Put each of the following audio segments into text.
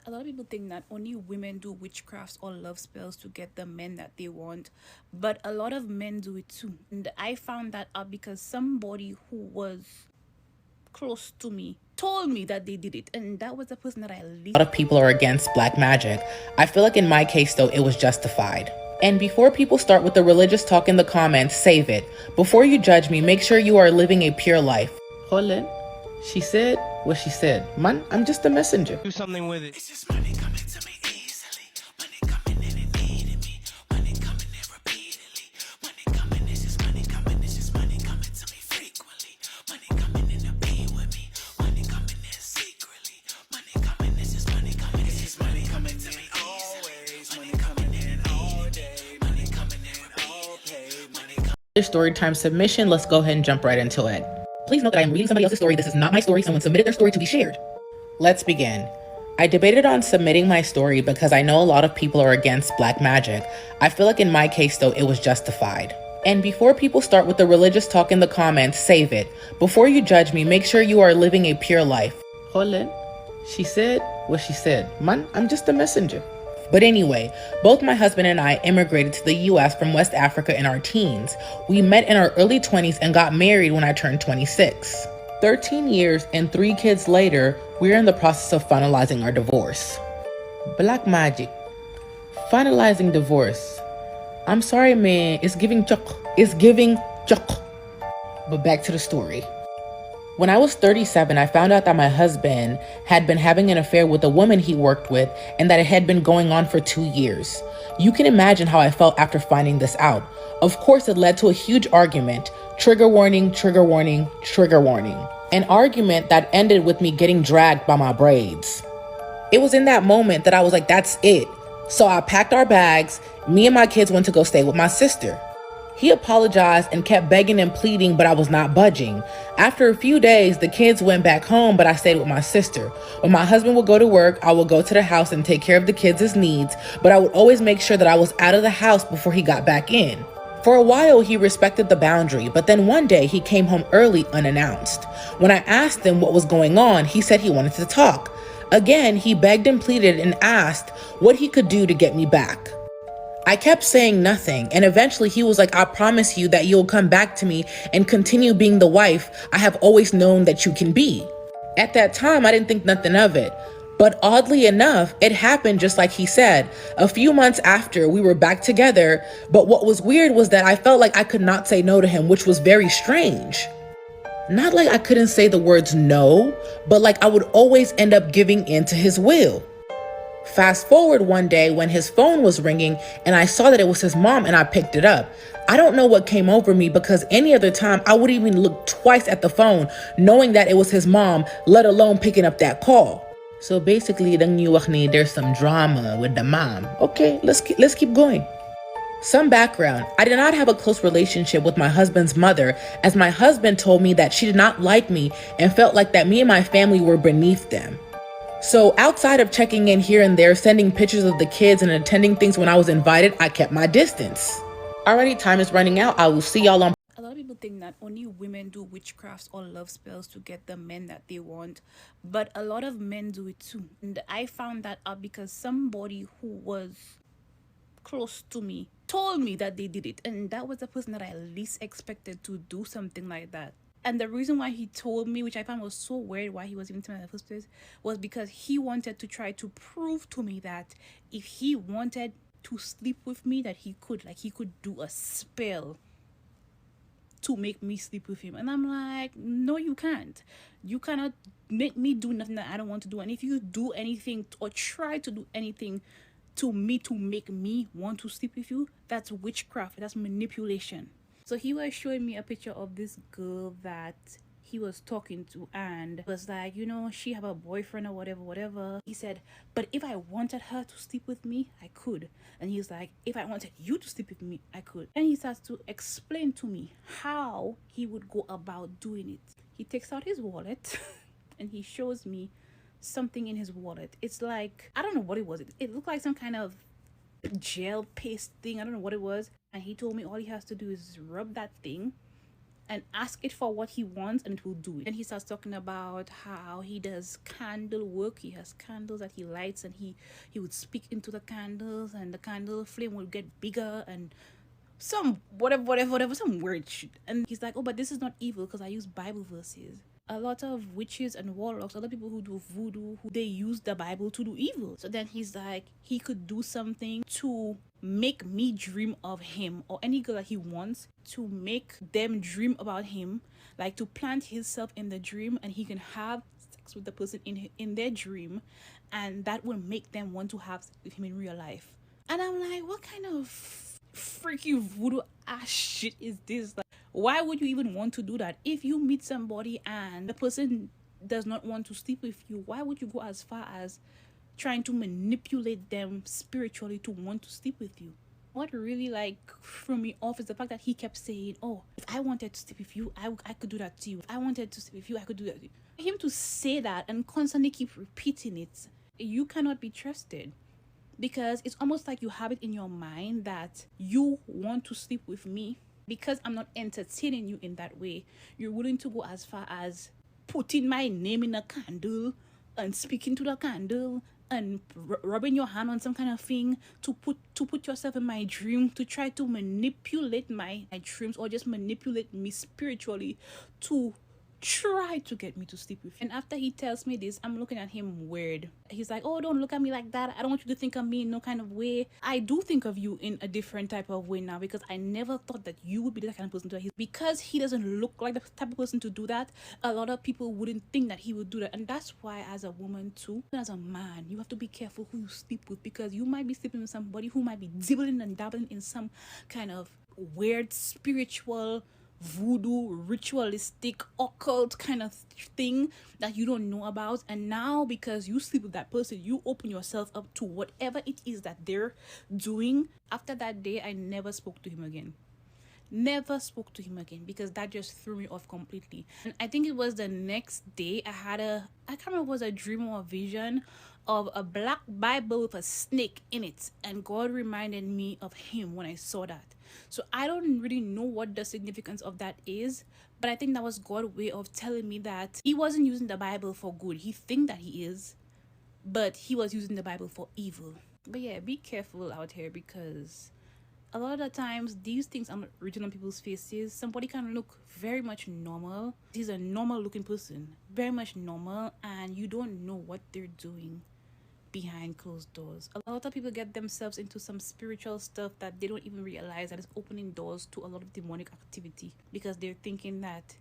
A lot of people think that only women do witchcrafts or love spells to get the men that they want, but a lot of men do it too. And I found that out because somebody who was close to me told me that they did it, and that was the person that I least. A lot of people are against black magic. I feel like in my case, though, it was justified. And before people start with the religious talk in the comments, save it. Before you judge me, make sure you are living a pure life. Hold on. She said what she said. Man, I'm just a messenger. Do something with it. It's just money coming to me easily. Money coming in and needing me. Money coming in repeatedly. Money coming, it's just money coming. It's just money coming to me frequently. Money coming in to be with me. Money coming in secretly. Money coming, it's just money coming. It's just money coming to me always. Money coming in all day. Money coming in all paid. Money coming. Story time submission. Let's go ahead and jump right into it. Please note that I am reading somebody else's story. This is not my story. Someone submitted their story to be shared. Let's begin. I debated on submitting my story because I know a lot of people are against black magic. I feel like in my case, though, it was justified. And before people start with the religious talk in the comments, save it. Before you judge me, make sure you are living a pure life. Hold on. She said what she said. Man, I'm just a messenger. But anyway, both my husband and I immigrated to the US from West Africa in our teens. We met in our early 20s and got married when I turned 26. 13 years and 3 kids later, we're in the process of finalizing our divorce. Black magic. Finalizing divorce. I'm sorry, man. It's giving chuck. It's giving chuck. But back to the story. When I was 37, I found out that my husband had been having an affair with a woman he worked with and that it had been going on for 2 years. You can imagine how I felt after finding this out. Of course, it led to a huge argument. Trigger warning, trigger warning, trigger warning. An argument that ended with me getting dragged by my braids. It was in that moment that I was like, that's it. So I packed our bags. Me and my kids went to go stay with my sister. He apologized and kept begging and pleading, but I was not budging. After a few days, the kids went back home, but I stayed with my sister. When my husband would go to work, I would go to the house and take care of the kids' needs, but I would always make sure that I was out of the house before he got back in. For a while, he respected the boundary, but then one day he came home early unannounced. When I asked him what was going on, he said he wanted to talk. Again, he begged and pleaded and asked what he could do to get me back. I kept saying nothing, and eventually he was like, I promise you that you'll come back to me and continue being the wife I have always known that you can be. At that time, I didn't think nothing of it. But oddly enough, it happened just like he said. A few months after, we were back together, but what was weird was that I felt like I could not say no to him, which was very strange. Not like I couldn't say the words no, but like I would always end up giving in to his will. Fast forward one day when his phone was ringing and I saw that it was his mom and I picked it up. I don't know what came over me because any other time I wouldn't even look twice at the phone knowing that it was his mom, let alone picking up that call. So basically, there's some drama with the mom. Okay, let's keep going. Some background. I did not have a close relationship with my husband's mother, as my husband told me that she did not like me and felt like that me and my family were beneath them. So outside of checking in here and there, sending pictures of the kids and attending things when I was invited, I kept my distance. Alrighty, time is running out. I will see y'all on. A lot of people think that only women do witchcrafts or love spells to get the men that they want, but a lot of men do it too. And I found that out because somebody who was close to me told me that they did it, and that was the person that I least expected to do something like that. And the reason why he told me, which I found was so weird, why he was even telling me in the first place, was because he wanted to try to prove to me that if he wanted to sleep with me, that he could do a spell to make me sleep with him. And I'm like, no, you can't. You cannot make me do nothing that I don't want to do. And if you do anything or try to do anything to make me want to sleep with you, that's witchcraft, that's manipulation. So he was showing me a picture of this girl that he was talking to, and was like, you know, she have a boyfriend or whatever. He said, but if I wanted her to sleep with me, I could. And he's like, if I wanted you to sleep with me, I could. And he starts to explain to me how he would go about doing it. He takes out his wallet and he shows me something in his wallet. It's like, I don't know what it was. It looked like some kind of gel paste thing. I don't know what it was. And he told me all he has to do is rub that thing and ask it for what he wants and it will do it. And he starts talking about how he does candle work. He has candles that he lights, and he would speak into the candles, and the candle flame will get bigger, and some whatever, some weird shit. And he's like, oh, but this is not evil because I use Bible verses. A lot of witches and warlocks, other people who do voodoo, they use the Bible to do evil. So then he's like, he could do something to make me dream of him, or any girl that he wants, to make them dream about him, like to plant himself in the dream, and he can have sex with the person in their dream, and that will make them want to have sex with him in real life. And I'm like, what kind of freaky voodoo ass shit is this? Like, why would you even want to do that? If you meet somebody and the person does not want to sleep with you, why would you go as far as trying to manipulate them spiritually to want to sleep with you? What really like threw me off is the fact that he kept saying, oh, if I wanted to sleep with you, I could do that to you. If I wanted to sleep with you, I could do that to you. For him to say that and constantly keep repeating it, you cannot be trusted. Because it's almost like you have it in your mind that you want to sleep with me. Because I'm not entertaining you in that way, you're willing to go as far as putting my name in a candle and speaking to the candle and rubbing your hand on some kind of thing to put yourself in my dream, to try to manipulate my dreams, or just manipulate me spiritually to try to get me to sleep with you. And after he tells me this, I'm looking at him weird. He's like, oh, don't look at me like that. I don't want you to think of me in no kind of way. I do think of you in a different type of way now, because I never thought that you would be that kind of person to do that. Because he doesn't look like the type of person to do that, a lot of people wouldn't think that he would do that. And that's why, as a woman too, as a man, you have to be careful who you sleep with, because you might be sleeping with somebody who might be dibbling and dabbling in some kind of weird spiritual, voodoo, ritualistic, occult kind of thing that you don't know about. And now, because you sleep with that person, you open yourself up to whatever it is that they're doing. After that day, I never spoke to him again. Because that just threw me off completely. And I think it was the next day I can't remember if it was a dream or a vision of a black Bible with a snake in it, and God reminded me of him when I saw that. So I don't really know what the significance of that is, but I think that was God's way of telling me that he wasn't using the Bible for good. He think that he is, but he was using the Bible for evil. But yeah, be careful out here, because a lot of the times these things are not written on people's faces. Somebody can look very much normal. He's a normal looking person, very much normal, and you don't know what they're doing behind closed doors. A lot of people get themselves into some spiritual stuff that they don't even realize that is opening doors to a lot of demonic activity, because they're thinking that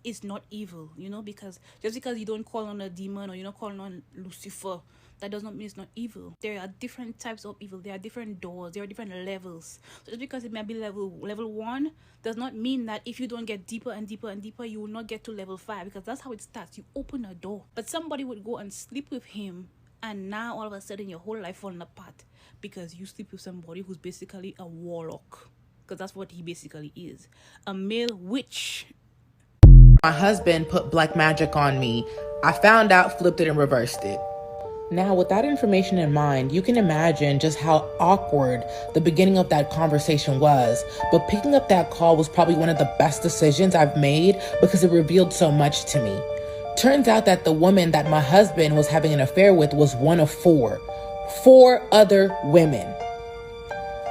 it's not evil, because just because you don't call on a demon or you're not calling on Lucifer, that does not mean it's not evil. There are different types of evil. There are different doors. There are different levels. So just because it may be level 1 does not mean that if you don't get deeper and deeper and deeper, you will not get to level 5, because that's how it starts. You open a door, but somebody would go and sleep with him, and now all of a sudden your whole life falling apart because you sleep with somebody who's basically a warlock, because that's what he basically is, a male witch. My husband put black magic on me. I found out, flipped it, and reversed it. Now, with that information in mind, you can imagine just how awkward the beginning of that conversation was. But picking up that call was probably one of the best decisions I've made, because it revealed so much to me. Turns out that the woman that my husband was having an affair with was one of 4 other women.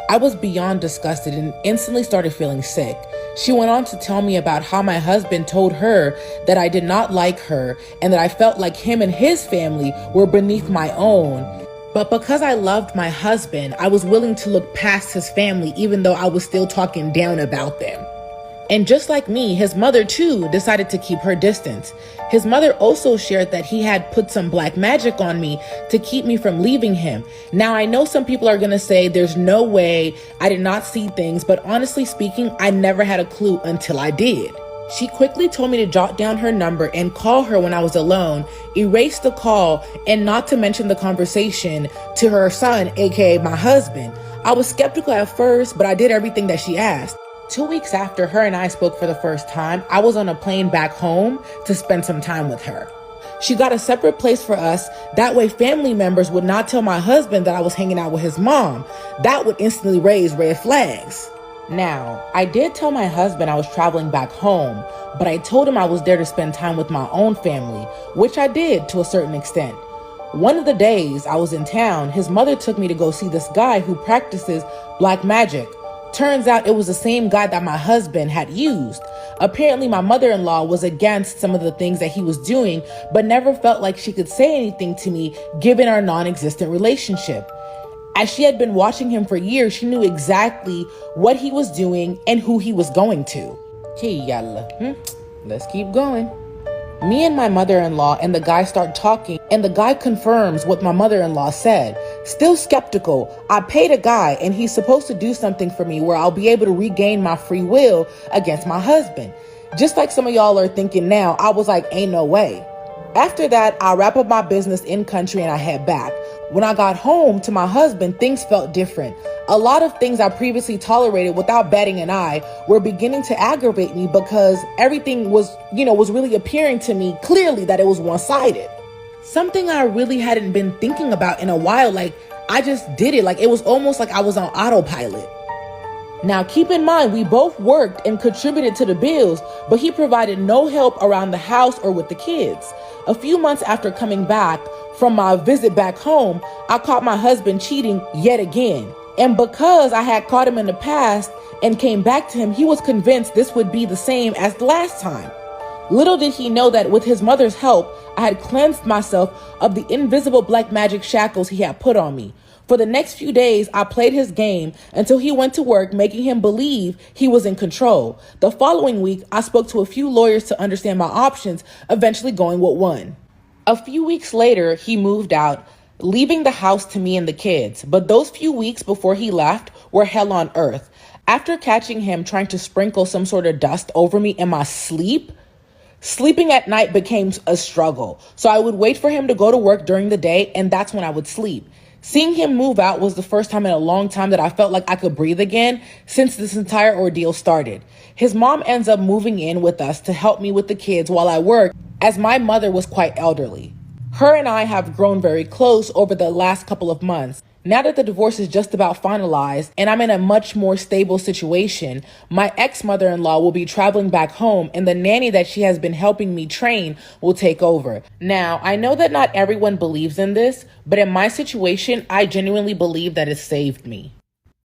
I was beyond disgusted and instantly started feeling sick. She went on to tell me about how my husband told her that I did not like her and that I felt like him and his family were beneath my own. But because I loved my husband, I was willing to look past his family, even though I was still talking down about them. And just like me, his mother too decided to keep her distance. His mother also shared that he had put some black magic on me to keep me from leaving him. Now, I know some people are going to say there's no way, I did not see things, but honestly speaking, I never had a clue until I did. She quickly told me to jot down her number and call her when I was alone, erase the call, and not to mention the conversation to her son, aka my husband. I was skeptical at first, but I did everything that she asked. 2 weeks after her and I spoke for the first time, I was on a plane back home to spend some time with her. She got a separate place for us. That way family members would not tell my husband that I was hanging out with his mom. That would instantly raise red flags. Now, I did tell my husband I was traveling back home, but I told him I was there to spend time with my own family, which I did to a certain extent. One of the days I was in town, his mother took me to go see this guy who practices black magic. Turns out it was the same guy that my husband had used. Apparently, my mother-in-law was against some of the things that he was doing, but never felt like she could say anything to me given our non-existent relationship. As she had been watching him for years, she knew exactly what he was doing and who he was going to. Let's keep going. Me and my mother-in-law and the guy start talking, and the guy confirms what my mother-in-law said. Still skeptical, I paid a guy and he's supposed to do something for me where I'll be able to regain my free will against my husband. Just like some of y'all are thinking now, I was like, ain't no way. After that, I wrap up my business in country and I head back. When I got home to my husband, things felt different. A lot of things I previously tolerated without batting an eye were beginning to aggravate me because everything was really appearing to me clearly that it was one-sided. Something I really hadn't been thinking about in a while, like I just did it. Like it was almost like I was on autopilot. Now, keep in mind, we both worked and contributed to the bills, but he provided no help around the house or with the kids. A few months after coming back from my visit back home, I caught my husband cheating yet again. And because I had caught him in the past and came back to him, he was convinced this would be the same as the last time. Little did he know that with his mother's help, I had cleansed myself of the invisible black magic shackles he had put on me. For the next few days, I played his game until he went to work, making him believe he was in control. The following week, I spoke to a few lawyers to understand my options, eventually going with one. A few weeks later, he moved out, leaving the house to me and the kids. But those few weeks before he left were hell on earth. After catching him trying to sprinkle some sort of dust over me in my sleep, sleeping at night became a struggle. So I would wait for him to go to work during the day, and that's when I would sleep. Seeing him move out was the first time in a long time that I felt like I could breathe again since this entire ordeal started. His mom ends up moving in with us to help me with the kids while I work, as my mother was quite elderly. Her and I have grown very close over the last couple of months. Now that the divorce is just about finalized and I'm in a much more stable situation, my ex-mother-in-law will be traveling back home and the nanny that she has been helping me train will take over. Now, I know that not everyone believes in this, but in my situation, I genuinely believe that it saved me.